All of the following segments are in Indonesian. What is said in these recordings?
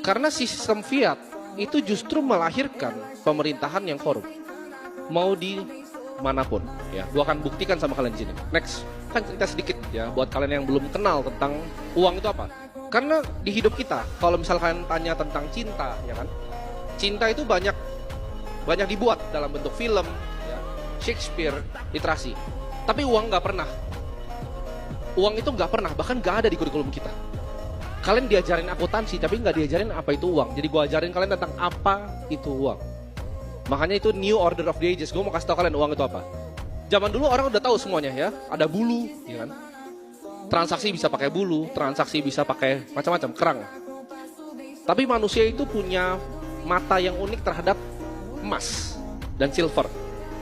Karena sistem fiat itu justru melahirkan pemerintahan yang korup. Mau di manapun, ya. Gua akan buktikan sama kalian di sini. Next, kan cerita sedikit ya buat kalian yang belum kenal tentang uang itu apa. Karena di hidup kita, kalau misalkan tanya tentang cinta, ya kan? Cinta itu banyak dibuat dalam bentuk film, ya, Shakespeare, literasi. Tapi uang nggak pernah. Uang itu nggak pernah, bahkan nggak ada di kurikulum kita. Kalian diajarin akuntansi, tapi nggak diajarin apa itu uang. Jadi gue ajarin kalian tentang apa itu uang. Makanya itu new order of the ages. Gue mau kasih tau kalian uang itu apa. Zaman dulu orang udah tahu semuanya ya. Ada bulu, ya kan? Transaksi bisa pakai bulu, transaksi bisa pakai macam-macam, kerang. Tapi manusia itu punya mata yang unik terhadap emas dan silver.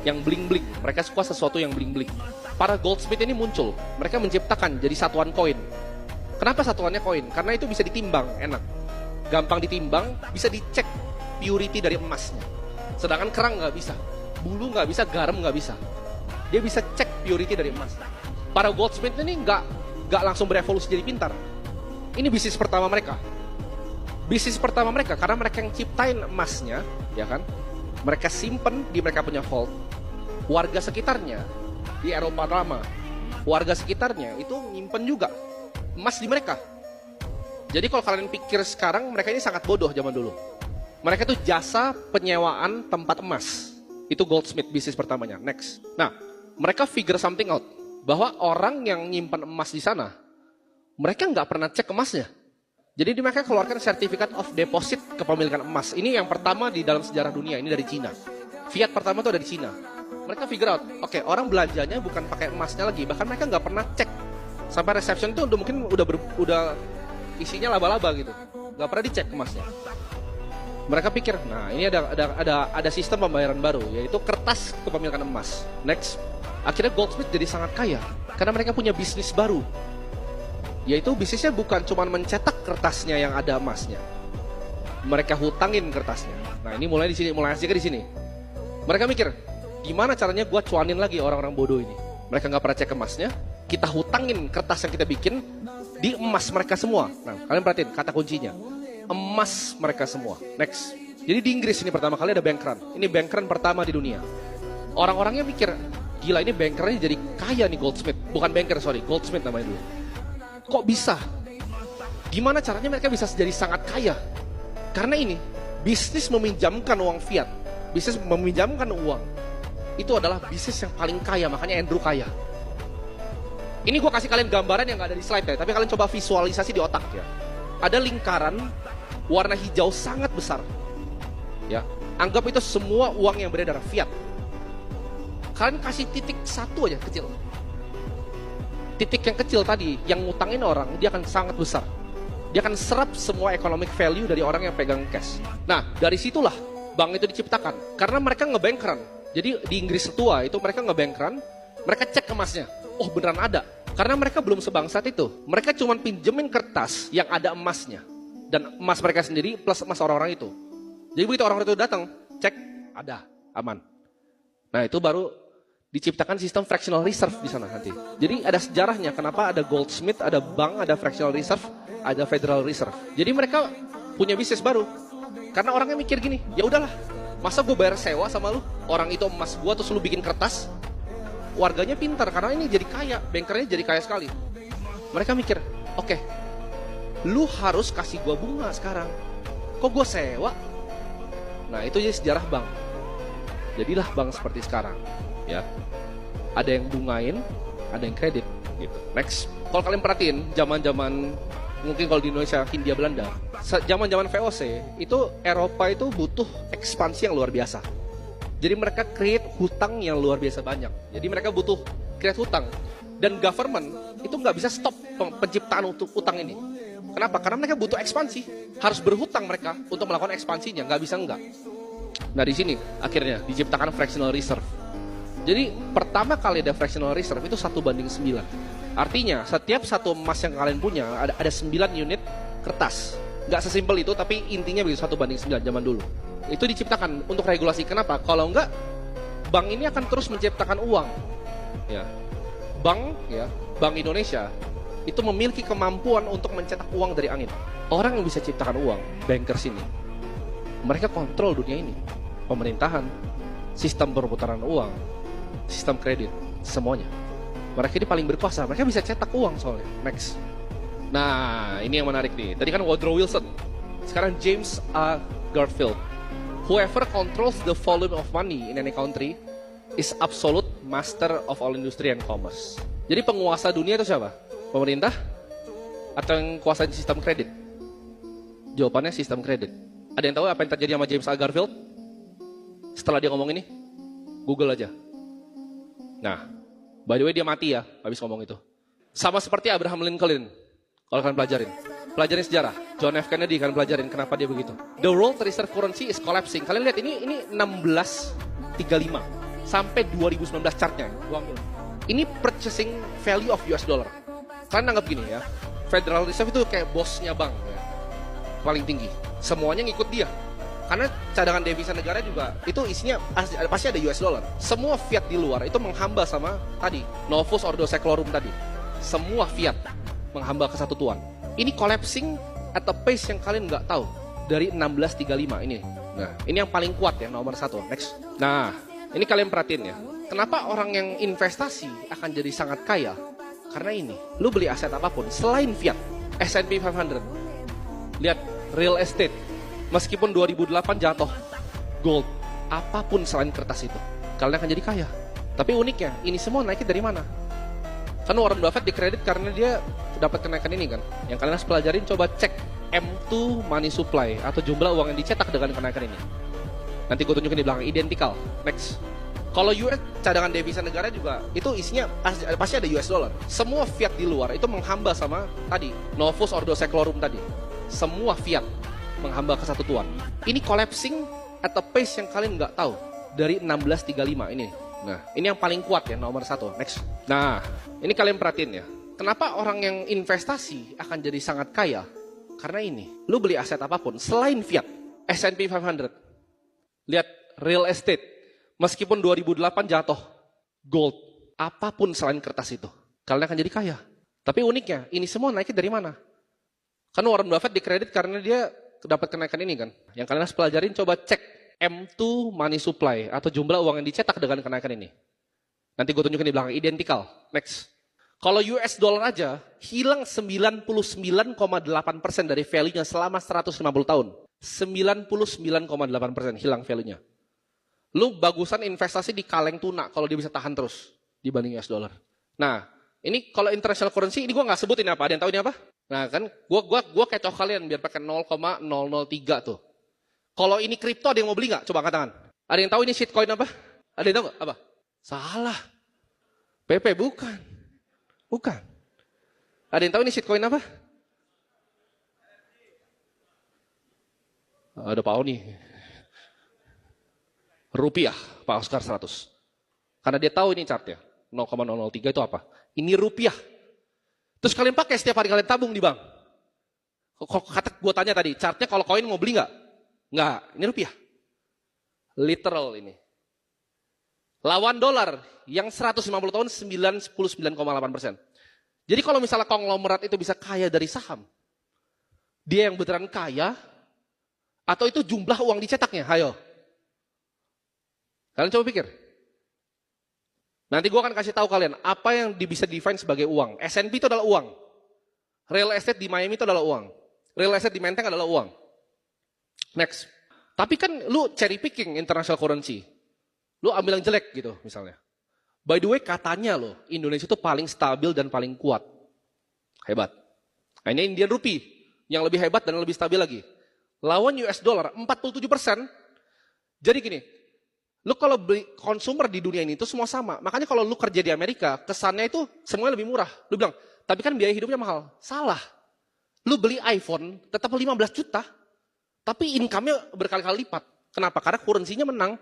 Yang bling-bling. Mereka suka sesuatu yang bling-bling. Para goldsmith ini muncul. Mereka menciptakan jadi satuan koin. Kenapa satuannya koin? Karena itu bisa ditimbang, enak. Gampang ditimbang, bisa dicek purity dari emasnya. Sedangkan kerang nggak bisa. Bulu nggak bisa, garam nggak bisa. Dia bisa cek purity dari emas. Para goldsmith ini nggak langsung berevolusi jadi pintar. Ini bisnis pertama mereka. Bisnis pertama mereka, karena mereka yang ciptain emasnya, ya kan? Mereka simpen di mereka punya vault. Warga sekitarnya, di Eropa lama, warga sekitarnya itu nyimpen juga emas di mereka. Jadi kalau kalian pikir sekarang, mereka ini sangat bodoh zaman dulu. Mereka itu jasa penyewaan tempat emas. Itu goldsmith bisnis pertamanya. Next. Nah, mereka figure something out. Bahwa orang yang nyimpan emas di sana, mereka nggak pernah cek emasnya. Jadi mereka keluarkan sertifikat of deposit kepemilikan emas. Ini yang pertama di dalam sejarah dunia. Ini dari Cina. Fiat pertama itu dari Cina. Mereka figure out, oke, orang belanjanya bukan pakai emasnya lagi. Bahkan mereka nggak pernah cek. Sampai reception itu mungkin udah isinya laba-laba gitu. Nggak pernah dicek emasnya. Mereka pikir, nah ini ada sistem pembayaran baru, yaitu kertas kepemilikan emas. Next. Akhirnya goldsmith jadi sangat kaya. Karena mereka punya bisnis baru. Yaitu bisnisnya bukan cuma mencetak kertasnya yang ada emasnya. Mereka hutangin kertasnya. Nah ini mulai asiknya di sini. Mereka mikir, gimana caranya gue cuanin lagi orang-orang bodoh ini. Mereka nggak pernah cek emasnya. Kita hutangin kertas yang kita bikin di emas mereka semua. Nah kalian perhatiin kata kuncinya. Emas mereka semua. Next. Jadi di Inggris ini pertama kali ada bank run. Ini bank run pertama di dunia. Orang-orangnya mikir, gila ini bankernya jadi kaya nih goldsmith. Bukan banker, sorry, goldsmith namanya dulu. Kok bisa? Gimana caranya mereka bisa jadi sangat kaya? Karena ini, bisnis meminjamkan uang fiat. Bisnis meminjamkan uang. Itu adalah bisnis yang paling kaya, makanya Andrew kaya. Ini gue kasih kalian gambaran yang gak ada di slide ya, tapi kalian coba visualisasi di otak ya. Ada lingkaran warna hijau sangat besar. Ya, anggap itu semua uang yang beredar fiat. Kalian kasih titik satu aja kecil. Titik yang kecil tadi, yang ngutangin orang, dia akan sangat besar. Dia akan serap semua economic value dari orang yang pegang cash. Nah, dari situlah bank itu diciptakan. Karena mereka ngebank run. Jadi di Inggris setua itu mereka ngebank run, mereka cek emasnya. Oh beneran ada. Karena mereka belum sebangsat itu. Mereka cuma pinjemin kertas yang ada emasnya. Dan emas mereka sendiri plus emas orang-orang itu. Jadi begitu orang itu datang, cek, ada, aman. Nah itu baru diciptakan sistem fractional reserve di sana nanti. Jadi ada sejarahnya kenapa ada goldsmith, ada bank, ada fractional reserve, ada federal reserve. Jadi mereka punya bisnis baru. Karena orangnya mikir gini, ya udahlah, masa gue bayar sewa sama lu, orang itu emas gue terus lu bikin kertas. Warganya pintar karena ini jadi kaya, bankernya jadi kaya sekali. Mereka mikir, oke, lu harus kasih gue bunga sekarang. Kok gue sewa? Nah itu jadi sejarah bank. Jadilah bank seperti sekarang. Ya, ada yang bungain, ada yang kredit gitu. Next, kalau kalian perhatiin zaman-zaman mungkin kalau di Indonesia Hindia Belanda, zaman-zaman VOC itu Eropa itu butuh ekspansi yang luar biasa. Jadi mereka create hutang yang luar biasa banyak. Jadi mereka butuh create hutang dan government itu nggak bisa stop penciptaan untuk hutang ini. Kenapa? Karena mereka butuh ekspansi, harus berhutang mereka untuk melakukan ekspansinya, nggak bisa enggak. Nah di sini akhirnya diciptakan fractional reserve. Jadi pertama kali ada fractional reserve itu 1:9. Artinya setiap satu emas yang kalian punya ada 9 unit kertas. Nggak sesimpel itu tapi intinya begitu 1:9 zaman dulu. Itu diciptakan untuk regulasi. Kenapa? Kalau enggak bank ini akan terus menciptakan uang. Ya. Bank Indonesia itu memiliki kemampuan untuk mencetak uang dari angin. Orang yang bisa ciptakan uang, bankers ini, mereka kontrol dunia ini. Pemerintahan, sistem perputaran uang, sistem kredit, semuanya. Mereka ini paling berkuasa, mereka bisa cetak uang soalnya. Next. Nah, ini yang menarik nih. Tadi kan Woodrow Wilson, sekarang James A. Garfield. Whoever controls the volume of money in any country is absolute master of all industry and commerce. Jadi penguasa dunia itu siapa? Pemerintah? Atau yang kuasain sistem kredit? Jawabannya sistem kredit. Ada yang tahu apa yang terjadi sama James A. Garfield? Setelah dia ngomong ini? Google aja. Nah, by the way dia mati ya, habis ngomong itu. Sama seperti Abraham Lincoln. Kalau kalian pelajarin. Pelajarin sejarah. John F. Kennedy kalian pelajarin kenapa dia begitu. The world reserve currency is collapsing. Kalian lihat ini 1635 sampai 2019 chartnya. Gua ambil. Ini purchasing value of US dollar. Kalian anggap gini ya. Federal Reserve itu kayak bosnya bank ya. Paling tinggi. Semuanya ngikut dia. Karena cadangan devisa negara juga itu isinya pasti ada US dollar. Semua fiat di luar itu menghamba sama tadi Novus Ordo Seclorum tadi. Semua fiat menghamba ke satu tuan. Ini collapsing at a pace yang kalian nggak tahu dari 1635 ini. Nah, ini yang paling kuat ya, nomor 1. Next. Nah, ini kalian perhatiin ya. Kenapa orang yang investasi akan jadi sangat kaya? Karena ini, lu beli aset apapun selain fiat, S&P 500. Lihat real estate. Meskipun 2008 jatuh, gold, apapun selain kertas itu, kalian akan jadi kaya. Tapi uniknya, ini semua naiknya dari mana? Kan Warren Buffett dikredit karena dia dapat kenaikan ini kan. Yang kalian harus pelajarin, coba cek M2 money supply atau jumlah uang yang dicetak dengan kenaikan ini. Nanti gue tunjukin di belakang, identical. Next. Kalau US cadangan devisa negara juga itu isinya pasti ada US dollar. Semua fiat di luar itu menghamba sama tadi Novus Ordo Seclorum tadi. Semua fiat menghamba ke satu tuan. Ini collapsing at a pace yang kalian nggak tahu dari 1635 ini. Nah, ini yang paling kuat ya, nomor 1. Next. Nah, ini kalian perhatiin ya. Kenapa orang yang investasi akan jadi sangat kaya? Karena ini, lu beli aset apapun selain fiat, S&P 500. Lihat real estate. Meskipun 2008 jatuh, gold, apapun selain kertas itu, kalian akan jadi kaya. Tapi uniknya, ini semua naiknya dari mana? Kan Warren Buffett dikredit karena dia dapat kenaikan ini kan. Yang kalian harus pelajarin, coba cek M2 money supply atau jumlah uang yang dicetak dengan kenaikan ini. Nanti gue tunjukin di belakang, identical. Next. Kalau US dollar aja, hilang 99,8% dari value-nya selama 150 tahun. 99,8% hilang value-nya. Lu bagusan investasi di kaleng tuna kalau dia bisa tahan terus dibanding US dollar. Nah, ini kalau international currency, ini gue nggak sebutin apa. Ada yang tahu ini apa? Nah kan, gue kecoh kalian biar pakai 0,003 tuh. Kalau ini kripto ada yang mau beli nggak? Coba angkat tangan. Ada yang tahu ini shitcoin apa? Ada yang tahu nggak? Apa? Salah. PP bukan. Bukan. Ada yang tahu ini shitcoin apa? Ada Pak Oni. Rupiah, Pak Oscar 100. Karena dia tahu ini chartnya. 0,003 itu apa? Ini rupiah. Terus kalian pakai setiap hari kalian tabung di bank. Kata gue tanya tadi, chartnya kalau koin mau beli nggak? Nggak, ini rupiah. Literal ini. Lawan dolar yang 150 tahun 99,8%. Jadi kalau misalnya konglomerat itu bisa kaya dari saham, dia yang beneran kaya, atau itu jumlah uang dicetaknya? Ayo. Kalian coba pikir. Nanti gue akan kasih tahu kalian apa yang bisa define sebagai uang. S&P itu adalah uang. Real estate di Miami itu adalah uang. Real estate di Menteng adalah uang. Next. Tapi kan lu cherry picking international currency. Lu ambil yang jelek gitu misalnya. By the way katanya loh, Indonesia itu paling stabil dan paling kuat. Hebat. Nah, ini Indian Rupee yang lebih hebat dan lebih stabil lagi. Lawan US dollar 47%. Jadi gini, lu kalau beli konsumer di dunia ini itu semua sama. Makanya kalau lu kerja di Amerika, kesannya itu semuanya lebih murah. Lu bilang, tapi kan biaya hidupnya mahal. Salah. Lu beli iPhone tetap 15 juta, tapi income-nya berkali-kali lipat. Kenapa? Karena currency-nya menang.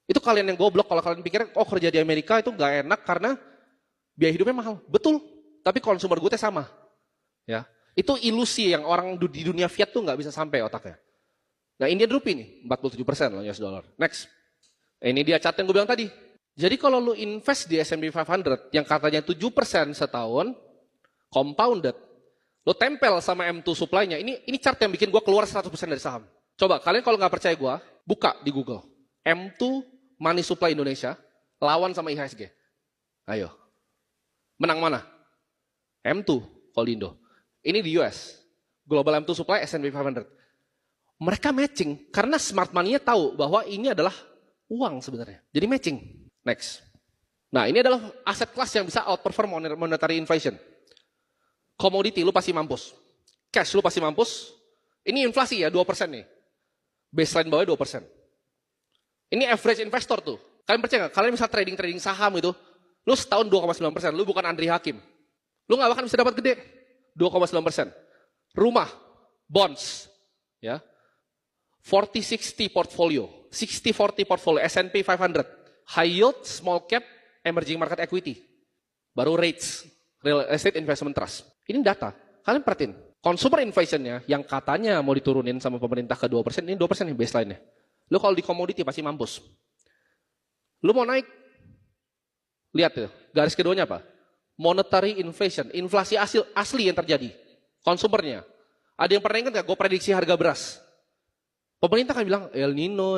Itu kalian yang goblok kalau kalian pikir, oh kerja di Amerika itu gak enak karena biaya hidupnya mahal. Betul, tapi konsumer gue sama. Ya, itu ilusi yang orang di dunia fiat tuh gak bisa sampai otaknya. Nah Indian Rupee nih, 47% loh US dollar. Next. Ini dia chart yang gue bilang tadi. Jadi kalau lu invest di S&P 500 yang katanya 7% setahun, compounded, lo tempel sama M2 supply-nya. Ini chart yang bikin gue keluar 100% dari saham. Coba, kalian kalau nggak percaya gue, buka di Google. M2 Money Supply Indonesia, lawan sama IHSG. Ayo. Menang mana? M2, kalau di Indo. Ini di US. Global M2 Supply, S&P 500. Mereka matching, karena smart money-nya tahu bahwa ini adalah uang sebenarnya. Jadi matching. Next. Nah, ini adalah aset kelas yang bisa outperform monetary inflation. Commodity, lu pasti mampus. Cash, lu pasti mampus. Ini inflasi ya, 2% nih. Baseline bawahnya 2%. Ini average investor tuh. Kalian percaya nggak? Kalian bisa trading saham itu, lu setahun 2,9%. Lu bukan Andri Hakim. Lu nggak bahkan bisa dapat gede. 2,9%. Rumah, bonds, ya. 40-60 portfolio. 60-40 portfolio, S&P 500. High yield, small cap, emerging market equity. Baru rates, real estate investment trust. Ini data. Kalian perhatiin. Consumer inflation-nya yang katanya mau diturunin sama pemerintah ke 2%, ini 2% nih baseline-nya. Lu kalau di komoditi pasti mampus. Lu mau naik, lihat tuh, garis keduanya apa? Monetary inflation, inflasi asli yang terjadi. Konsumernya. Ada yang pernah ingat gak gue prediksi harga beras? Pemerintah kan bilang, El Nino,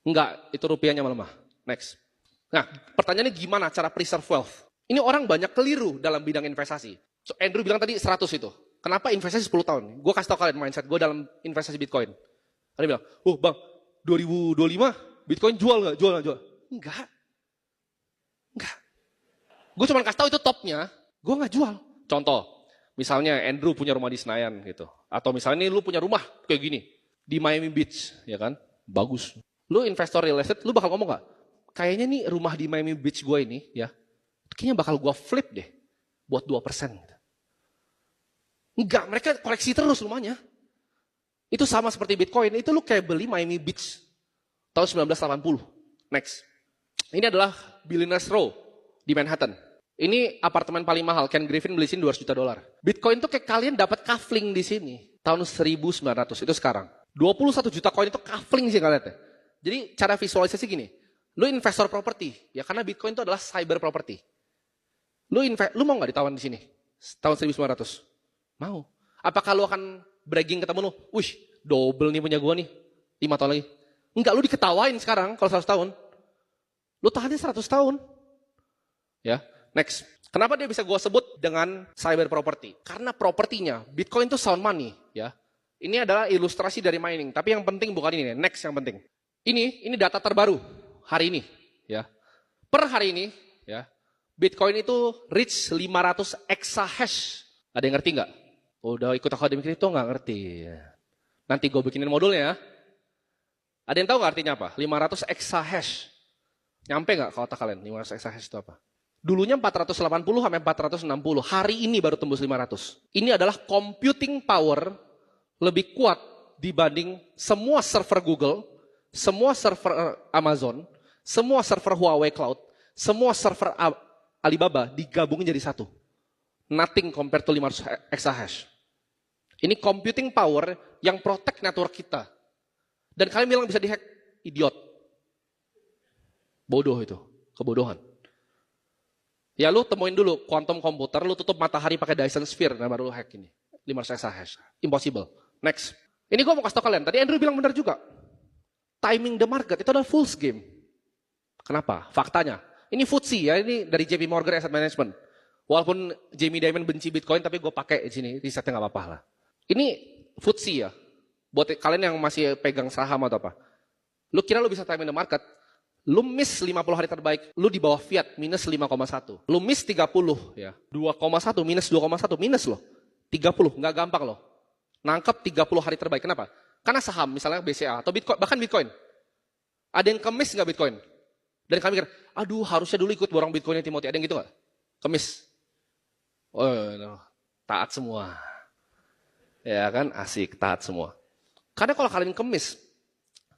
Enggak, itu rupiahnya melemah. Next. Nah, pertanyaannya gimana cara preserve wealth? Ini orang banyak keliru dalam bidang investasi. So, Andrew bilang tadi 100 itu. Kenapa investasi 10 tahun? Gue kasih tau kalian mindset gue dalam investasi Bitcoin. Ada bilang, bang, 2025 Bitcoin jual nggak? Jual. Enggak. Gue cuma kasih tau itu topnya, gue nggak jual. Contoh, misalnya Andrew punya rumah di Senayan gitu. Atau misalnya lu punya rumah kayak gini. Di Miami Beach, ya kan? Bagus. Lu investor real estate, lu bakal ngomong nggak? Kayaknya nih rumah di Miami Beach gue ini, ya, kayaknya bakal gue flip deh. Buat 2%. Gitu. Enggak, mereka koleksi terus rumahnya. Itu sama seperti Bitcoin, itu lu kayak beli Miami Beach tahun 1980. Next. Ini adalah Billionaire's Row di Manhattan. Ini apartemen paling mahal, Ken Griffin beli sini $200 juta. Bitcoin tuh kayak kalian dapat kafling di sini tahun 1900, itu sekarang. 21 juta koin itu kafling sih kalian. Jadi cara visualisasi gini, lu investor properti, ya karena Bitcoin itu adalah cyber property. Lu mau nggak ditawan di sini tahun 1900? Mau. Apakah lu akan bragging ke temen lu? Wih, double nih punya gua nih. 5 tahun lagi. Enggak, lu diketawain sekarang kalau 100 tahun. Lu tahannya 100 tahun. Ya, next. Kenapa dia bisa gua sebut dengan cyber property? Karena propertinya, Bitcoin itu sound money. Ya. Ini adalah ilustrasi dari mining. Tapi yang penting bukan ini. Next yang penting. Ini data terbaru hari ini. Ya. Per hari ini, ya, Bitcoin itu reach 500 exahash. Ada yang ngerti nggak? Udah ikut akademi kripto nggak ngerti. Nanti gue bikinin modulnya ya. Ada yang tahu nggak artinya apa? 500 exahash. Nyampe nggak kalau otak kalian 500 exahash itu apa? Dulunya 480 sampai 460. Hari ini baru tembus 500. Ini adalah computing power lebih kuat dibanding semua server Google, semua server Amazon, semua server Huawei Cloud, semua server Alibaba digabungin jadi satu. Nothing compared to 500 exahash. Ini computing power yang protect network kita. Dan kalian bilang bisa dihack, idiot. Bodoh itu, kebodohan. Ya lu temuin dulu quantum komputer, lu tutup matahari pakai Dyson Sphere, nah baru lu hack ini. 500 exahash. Impossible. Next. Ini gue mau kasih tau kalian, tadi Andrew bilang benar juga. Timing the market itu adalah fool's game. Kenapa? Faktanya. Ini FTSE ya, ini dari JP Morgan Asset Management. Walaupun Jamie Dimon benci Bitcoin, tapi gue pakai di sini, risetnya nggak apa-apa lah. Ini FTSE ya, buat kalian yang masih pegang saham atau apa. Lu kira lu bisa timing the market, lu miss 50 hari terbaik, lu di bawah Fiat, minus 5,1. Lu miss 30 ya, 2,1, minus 2,1, minus loh. 30, nggak gampang loh. Nangkep 30 hari terbaik, kenapa? Karena saham, misalnya BCA atau Bitcoin, bahkan Bitcoin. Ada yang kemis nggak Bitcoin? Dan kami mikir, aduh harusnya dulu ikut borong Bitcoinnya Timothy, ada yang gitu nggak? Kemis. Oh, no. Taat semua. Ya kan, asik, taat semua. Karena kalau kalian kemis,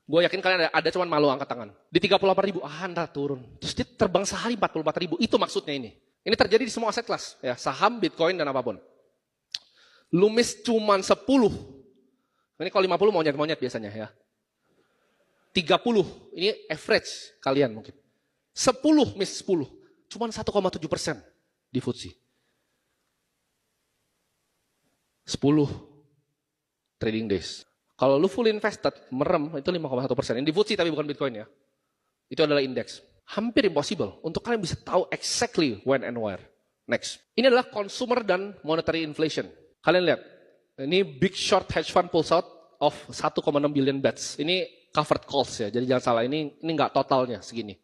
gue yakin kalian ada cuman malu angkat tangan. Di 38 ribu, ntar turun. Terus dia terbang sehari 44 ribu, itu maksudnya ini. Ini terjadi di semua aset kelas, ya, saham, Bitcoin, dan apapun. Lu miss cuman 10. Ini kalau 50 monyet-monyet biasanya ya. 30, ini average kalian mungkin. 10 miss 10, cuman 1,7%. di FTSE. 10 trading days. Kalau lu full invested, merem, itu 5,1%. Ini di FTSE tapi bukan Bitcoin ya. Itu adalah indeks. Hampir impossible untuk kalian bisa tahu exactly when and where. Next. Ini adalah consumer dan monetary inflation. Kalian lihat. Ini big short hedge fund pulls out of 1,6 billion bets. Ini covered calls ya. Jadi jangan salah, ini nggak totalnya segini.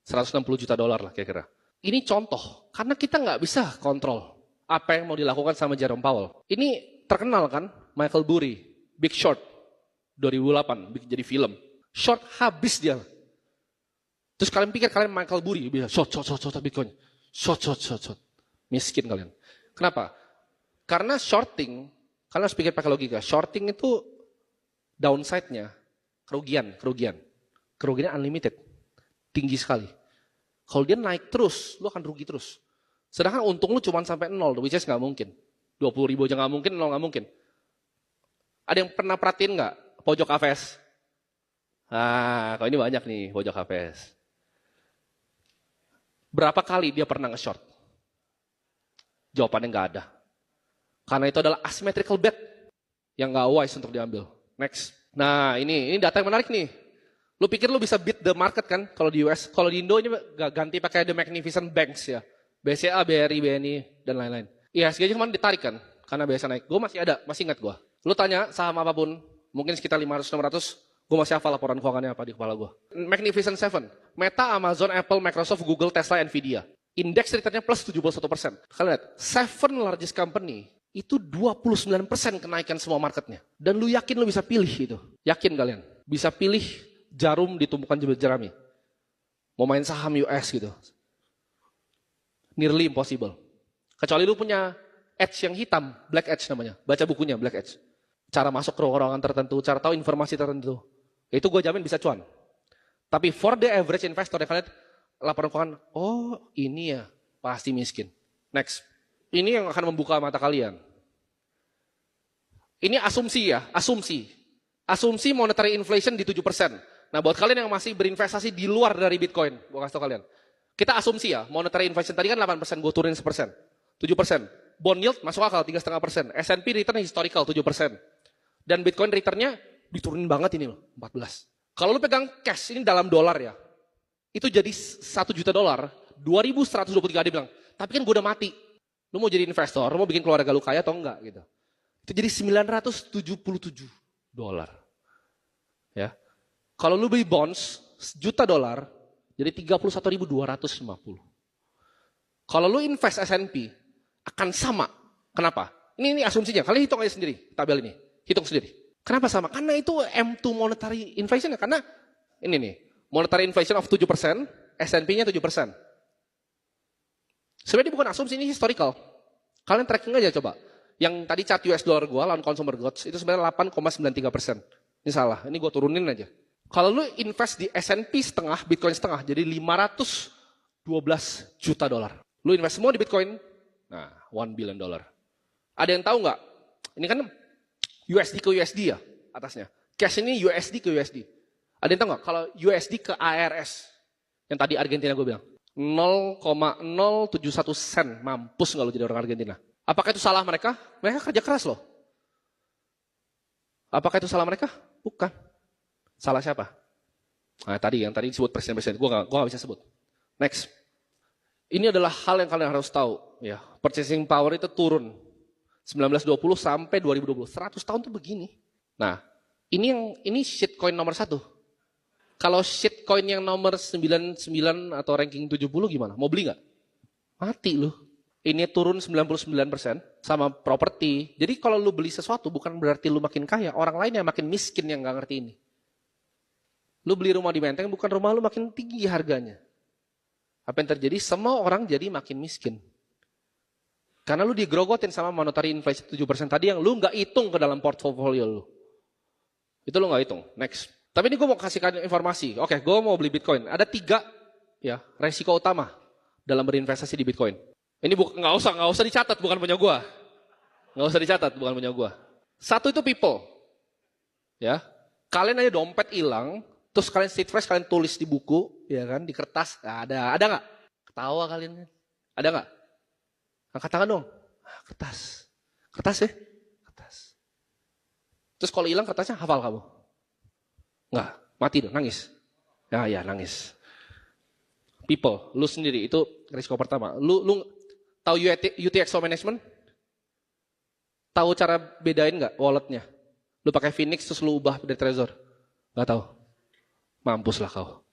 160 juta dolar lah kira-kira. Ini contoh. Karena kita nggak bisa kontrol apa yang mau dilakukan sama Jerome Powell. Ini terkenal kan? Michael Burry. Big Short. 2008. Jadi film. Short habis dia. Terus kalian pikir kalian Michael Burry bisa short Bitcoin. Short. Miskin kalian. Kenapa? Karena shorting, kalian harus pikir pakai logika. Shorting itu downside-nya kerugian. Kerugiannya unlimited. Tinggi sekali. Kalau dia naik terus, lu akan rugi terus. Sedangkan untung lu cuma sampai 0, which is nggak mungkin. 20 ribu aja nggak mungkin, 0 nggak mungkin. Ada yang pernah perhatiin nggak pojok AVS? Kalau ini banyak nih pojok AVS. Berapa kali dia pernah nge-short? Jawabannya nggak ada. Karena itu adalah asymmetrical bet yang nggak wise untuk diambil. Next. Nah ini data yang menarik nih. Lu pikir lu bisa beat the market kan kalau di US? Kalau di Indo ini ganti pakai The Magnificent Banks ya. BCA, BRI, BNI, dan lain-lain. IHSG cuma ditarik kan, karena biasa naik. Gue masih ada, masih ingat gue. Lu tanya saham apapun, mungkin sekitar 500-600, gue masih hafal laporan keuangannya apa di kepala gue. Magnificent Seven, Meta, Amazon, Apple, Microsoft, Google, Tesla, Nvidia. Indeks returnnya plus 71%. Kalian lihat, 7 largest company, itu 29% kenaikan semua marketnya. Dan lu yakin lu bisa pilih itu? Yakin kalian? Bisa pilih jarum di tumpukan jerami. Mau main saham US gitu. Nearly impossible. Kecuali lu punya edge yang hitam, black edge namanya. Baca bukunya, black edge. Cara masuk ke ruangan tertentu, cara tahu informasi tertentu. Itu gue jamin bisa cuan. Tapi for the average investor, yang kalian laporan keuangan, oh ini ya, pasti miskin. Next. Ini yang akan membuka mata kalian. Ini asumsi ya, asumsi. Asumsi monetary inflation di 7%. Nah buat kalian yang masih berinvestasi di luar dari Bitcoin, gue kasih tau kalian. Kita asumsi ya, monetary inflation tadi kan 8%, gue turunin 1%. 7%. Bond yield masuk akal 3,5%. S&P return historical 7%. Dan Bitcoin returnnya diturunin banget ini loh, 14. Kalau lu pegang cash, ini dalam dolar ya. Itu jadi 1 juta dolar, 2.123 dia bilang, tapi kan gue udah mati. Lu mau jadi investor, lu mau bikin keluarga lu kaya atau enggak gitu. Itu jadi 977 dolar. Ya. Kalau lu beli bonds, sejuta dolar, jadi 31.250. Kalau lu invest S&P, akan sama. Kenapa? Ini asumsinya, kalian hitung aja sendiri, tabel ini. Hitung sendiri. Kenapa sama? Karena itu M2 monetary inflation ya. Karena ini nih, monetary inflation of 7%, S&P-nya 7%. Sebenarnya bukan asumsi, ini historical. Kalian tracking aja coba. Yang tadi chart US dollar gua lawan consumer goods itu sebenarnya 8,93%. Ini salah, ini gua turunin aja. Kalau lu invest di S&P setengah, Bitcoin setengah, jadi 512 juta dolar. Lu invest semua di Bitcoin, nah 1 billion dollar. Ada yang tahu nggak? Ini kan USD ke USD ya atasnya. Cash ini USD ke USD. Ada yang tahu nggak? Kalau USD ke ARS, yang tadi Argentina gue bilang, 0,071 sen, mampus nggak lu jadi orang Argentina? Apakah itu salah mereka? Mereka kerja keras loh. Apakah itu salah mereka? Bukan. Salah siapa? Nah yang tadi disebut presiden-presiden, gue nggak bisa sebut. Next. Ini adalah hal yang kalian harus tahu. Ya, purchasing power itu turun. 1920 sampai 2020. 100 tahun tuh begini. Nah, ini shitcoin nomor 1. Kalau shitcoin yang nomor 99 atau ranking 70 gimana? Mau beli nggak? Mati lu. Ini turun 99% sama properti. Jadi kalau lu beli sesuatu bukan berarti lu makin kaya. Orang lain yang makin miskin yang nggak ngerti ini. Lu beli rumah di Menteng bukan rumah lu makin tinggi harganya. Apa yang terjadi? Semua orang jadi makin miskin. Karena lu digrogotin sama monetary inflation 7% tadi yang lu nggak hitung ke dalam portfolio lu. Itu lu nggak hitung. Next. Tapi ini gue mau kasihkan informasi. Oke, gue mau beli Bitcoin. Ada 3 ya resiko utama dalam berinvestasi di Bitcoin. Ini nggak usah dicatat, bukan punya gue. Nggak usah dicatat, bukan punya gue. Satu itu people. Ya, kalian aja dompet hilang, terus kalian street fresh, kalian tulis di buku, ya kan, di kertas. Nah, ada nggak? Ketawa kalian? Ada nggak? Angkat tangan dong. Kertas. Kertas ya? Kertas. Terus kalau hilang kertasnya hafal kamu? Enggak, mati dong, nangis. Ya nangis. People, lu sendiri itu risiko pertama. Lu tahu UTXO management? Tahu cara bedain nggak walletnya? Lu pakai Phoenix terus lu ubah dari Trezor? Nggak tahu. Mampus lah kau.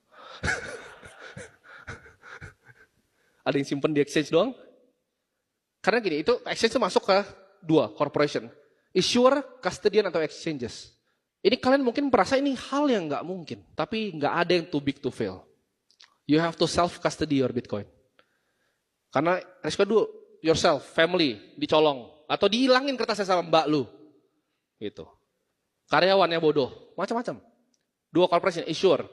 Ada yang simpen di exchange doang? Karena gini, itu exchange itu masuk ke dua corporation. Issuer, custodian atau exchanges. Ini kalian mungkin merasa ini hal yang nggak mungkin, tapi nggak ada yang too big to fail. You have to self-custody your Bitcoin. Karena resiko dulu, yourself, family, dicolong. Atau dihilangin kertasnya sama mbak lu. Gitu. Karyawannya bodoh, macam-macam. Dua corporation, issuer.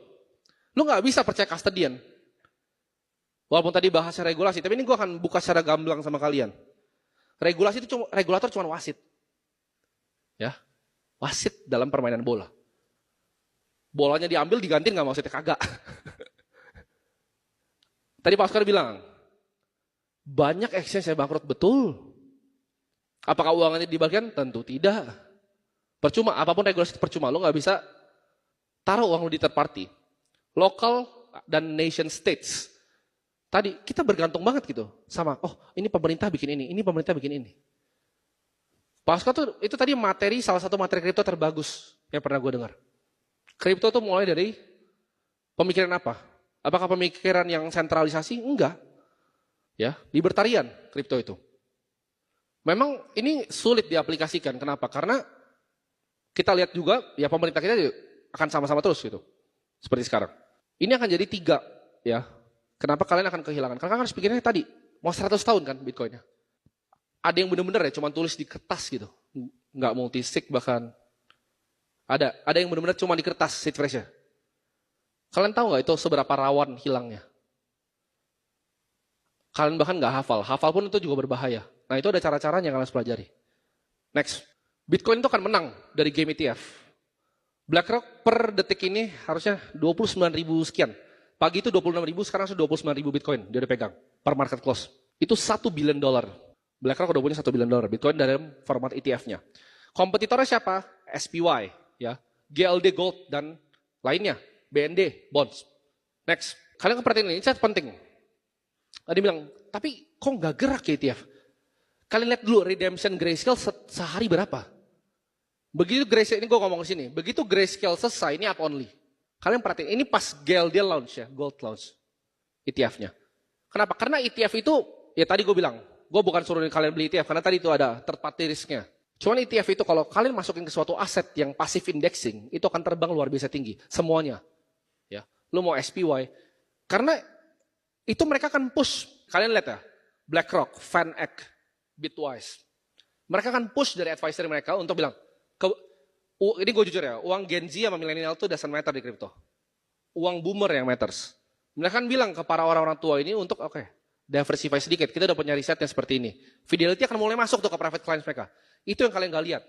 Lu nggak bisa percaya custodian. Walaupun tadi bahasa regulasi, tapi ini gue akan buka secara gamblang sama kalian. Regulasi itu regulator cuma wasit. Ya, wasit dalam permainan bola. Bolanya diambil, digantiin nggak maksudnya kagak. Tadi Pak Oscar bilang, banyak exchange yang bangkrut, betul. Apakah uangnya dibagikan? Tentu tidak. Percuma, apapun regulasi percuma. Lo nggak bisa taruh uang lo di third party. Local dan nation states. Tadi kita bergantung banget gitu sama, oh ini pemerintah bikin ini pemerintah bikin ini. Pak Oscar tuh itu tadi materi, salah satu materi kripto terbagus yang pernah gue dengar. Kripto tuh mulai dari pemikiran apa? Apakah pemikiran yang sentralisasi? Enggak. Ya, libertarian kripto itu. Memang ini sulit diaplikasikan. Kenapa? Karena kita lihat juga ya pemerintah kita akan sama-sama terus gitu. Seperti sekarang. Ini akan jadi 3 ya. Kenapa kalian akan kehilangan? Karena kan harus pikirnya tadi, mau 100 tahun kan Bitcoinnya. Ada yang benar-benar ya cuma tulis di kertas gitu. Nggak multisig bahkan. Ada yang benar-benar cuma di kertas seed phrase-nya. Kalian tahu nggak itu seberapa rawan hilangnya? Kalian bahkan nggak hafal. Hafal pun itu juga berbahaya. Nah itu ada cara-caranya yang kalian harus pelajari. Next. Bitcoin itu akan menang dari game ETF. BlackRock per detik ini harusnya 29.000 sekian. Pagi itu 26.000, sekarang sudah 29.000 Bitcoin dia udah pegang per market close. Itu $1 billion. BlackRock udah punya $1 billion Bitcoin dalam format ETF-nya. Kompetitornya siapa? SPY, ya, GLD Gold dan lainnya, BND Bonds. Next, kalian perhatiin ini, ini penting. Ada yang bilang, tapi kok nggak gerak ya ETF? Kalian lihat dulu redemption Grayscale sehari berapa? Begitu Grayscale, ini gue ngomong di sini, begitu Grayscale selesai, ini up only. Kalian perhatiin, ini pas GLD launch ya, Gold launch ETF-nya. Kenapa? Karena ETF itu, ya tadi gue bilang, gue bukan suruh kalian beli ETF, karena tadi itu ada third party risk-nya. Cuman ETF itu kalau kalian masukin ke suatu aset yang passive indexing, itu akan terbang luar biasa tinggi, semuanya. Ya, lu mau SPY, karena itu mereka akan push, kalian lihat ya, BlackRock, VanEck, Bitwise. Mereka akan push dari advisor mereka untuk bilang, ini gue jujur ya, uang Gen Z sama milenial itu doesn't matter di kripto. Uang boomer yang matters. Mereka kan bilang ke para orang-orang tua ini untuk, oke, diversify sedikit. Kita udah punya riset yang seperti ini. Fidelity akan mulai masuk tuh ke private clients mereka. Itu yang kalian gak lihat.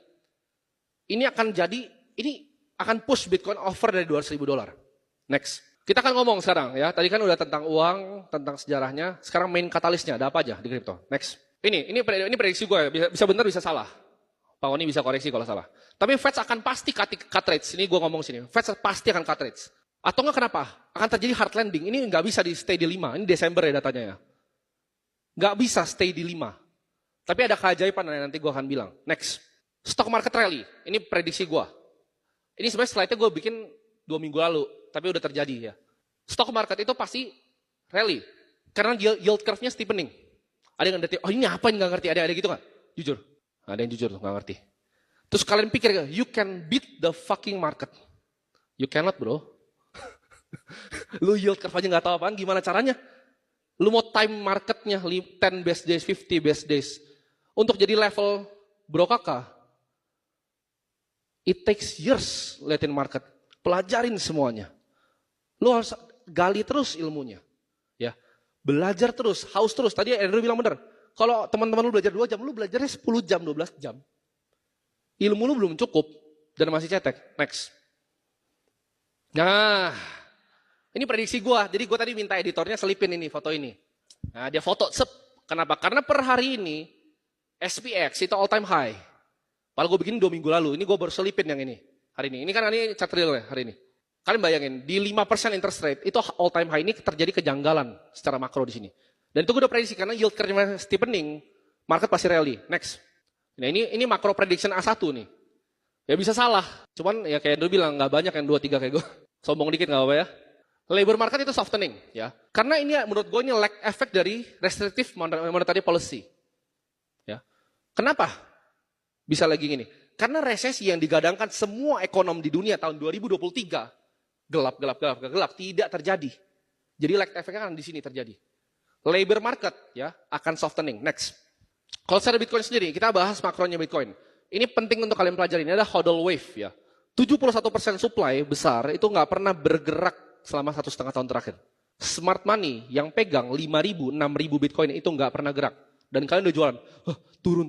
Ini akan jadi, ini akan push Bitcoin over dari $200.000. Next. Kita akan ngomong sekarang ya. Tadi kan udah tentang uang, tentang sejarahnya. Sekarang main katalisnya, ada apa aja di kripto. Next. Ini prediksi gue ya. Bisa benar, bisa salah. Pak Oni bisa koreksi kalau salah. Tapi Fed akan pasti cut rates. Ini gue ngomong sini. Fed pasti akan cut rates. Atau enggak kenapa? Akan terjadi hard landing. Ini nggak bisa di stay di 5. Ini Desember ya datanya ya. Nggak bisa stay di 5. Tapi ada keajaiban yang nanti gue akan bilang. Next. Stock market rally. Ini prediksi gue. Ini sebenarnya slide-nya gue bikin 2 minggu lalu. Tapi udah terjadi ya. Stock market itu pasti rally. Karena yield curve-nya steepening. Ada yang ngerti, oh ini apa yang nggak ngerti? Ada gitu nggak? Jujur. Ada yang jujur nggak ngerti. Terus kalian pikir, you can beat the fucking market. You cannot bro. Lu yield curve aja nggak tahu apaan, gimana caranya? Lu mau time marketnya 10 best days, 50 best days. Untuk jadi level bro kakak. It takes years liatin market. Pelajarin semuanya. Lu harus gali terus ilmunya. Ya, belajar terus, haus terus. Tadi Andrew bilang bener. Kalau teman-teman lu belajar 2 jam, lu belajarnya 10 jam, 12 jam. Ilmu lu belum cukup dan masih cetek. Next. Nah, ini prediksi gua. Jadi gua tadi minta editornya selipin ini foto ini. Nah, dia foto, Kenapa? Karena per hari ini SPX itu all time high. Padahal gue bikin 2 minggu lalu. Ini gue baru selipin yang ini hari ini. Ini kan ini chart real ya hari ini. Kalian bayangin di 5% interest rate itu all time high ini terjadi kejanggalan secara makro di sini. Dan itu gue udah prediksi karena yield curve steepening, market pasti rally. Next. Nah ini makro prediction A1 nih. Ya bisa salah. Cuman ya kayak Andrew bilang nggak banyak yang 2-3 kayak gue. Sombong dikit nggak apa-apa ya. Labor market itu softening ya. Karena ini menurut gue ini lag effect dari restrictive monetary policy. Ya. Kenapa bisa lagi gini? Karena resesi yang digadangkan semua ekonom di dunia tahun 2023 gelap tidak terjadi. Jadi lag effect-nya kan di sini terjadi. Labor market ya akan softening. Next. Kalau secara Bitcoin sendiri, kita bahas makronya Bitcoin. Ini penting untuk kalian pelajari. Ini ada hodl wave ya. 71% supply besar itu nggak pernah bergerak selama 1,5 tahun terakhir. Smart money yang pegang 5.000, 6.000 Bitcoin itu nggak pernah gerak. Dan kalian udah jualan, turun.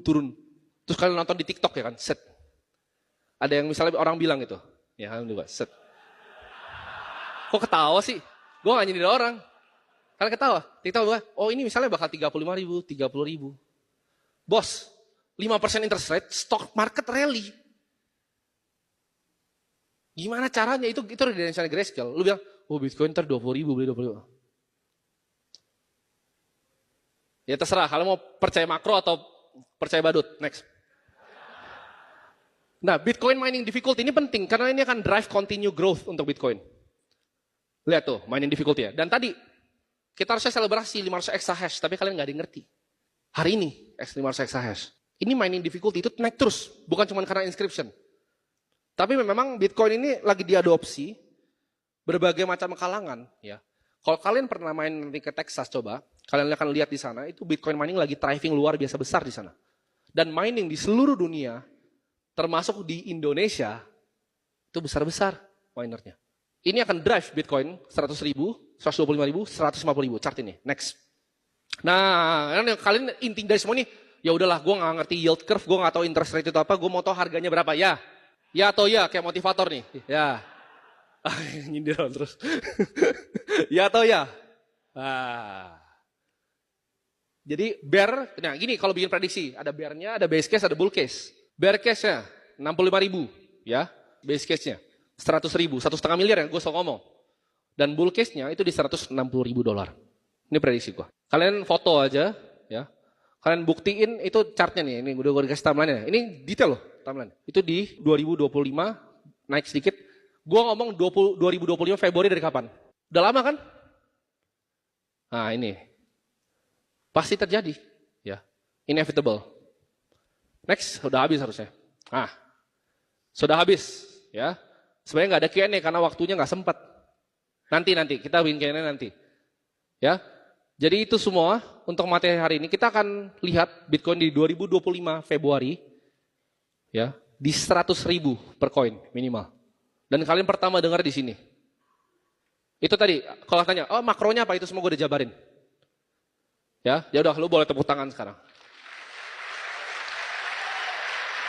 Terus kalian nonton di TikTok ya kan, set. Ada yang misalnya orang bilang gitu, ya kalian juga set. Kok ketawa sih? Gue nggak nyindir orang. Kalian ketawa, TikTok gue, oh ini misalnya bakal 35.000, 30.000. Bos, 5% interest rate, stock market rally. Gimana caranya? Itu redensialnya Grayscale. Lu bilang, oh Bitcoin ntar 20.000, beli 20.000. Ya terserah, kalian mau percaya makro atau percaya badut. Next. Nah, Bitcoin mining difficulty ini penting, karena ini akan drive continue growth untuk Bitcoin. Lihat tuh, mining difficulty ya. Dan tadi, kita harusnya selebrasi 500 exahash, tapi kalian nggak ada yang ngerti. Hari ini, 500 exahash. Ini mining difficulty itu naik terus, bukan cuma karena inscription. Tapi memang Bitcoin ini lagi diadopsi berbagai macam kalangan. Ya. Kalau kalian pernah main nanti ke Texas, coba, kalian akan lihat di sana, itu Bitcoin mining lagi thriving luar biasa besar di sana. Dan mining di seluruh dunia, termasuk di Indonesia, itu besar-besar minernya. Ini akan drive Bitcoin 100.000, 125.000, 150.000, chart ini. Next. Nah, kalian inti dari semua ini, ya udahlah, gue nggak ngerti yield curve, gue nggak tahu interest rate itu apa, gue mau tahu harganya berapa. Ya atau ya, kayak motivator nih. Ya. Nyindir terus. Ya atau ya. Jadi bear, nah gini kalau bikin prediksi, ada bear-nya, ada base case, ada bull case. Bear case-nya 65.000, ya. Base case-nya 100.000, 1,5 miliar yang gue selalu ngomong. Dan bull case-nya itu di $160.000. Ini prediksi gue. Kalian foto aja, ya. Kalian buktiin itu chartnya nih, ini udah gue dikasih timeline-nya. Ini detail loh timeline. Itu di 2025 naik sedikit. Gue ngomong 2025 Februari dari kapan? Udah lama kan? Nah ini. Pasti terjadi. Ya, inevitable. Next, sudah habis harusnya. Nah, sudah habis. Ya, sebenarnya nggak ada Q&A karena waktunya nggak sempat. Nanti kita bikin Q&A nanti. Ya, jadi itu semua untuk materi hari ini. Kita akan lihat Bitcoin di 2025 Februari. Ya, di 100.000 per koin minimal. Dan kalian pertama dengar di sini. Itu tadi, kalau tanya, oh makronya apa? Itu semua gue udah jabarin. Ya udah, lu boleh tepuk tangan sekarang.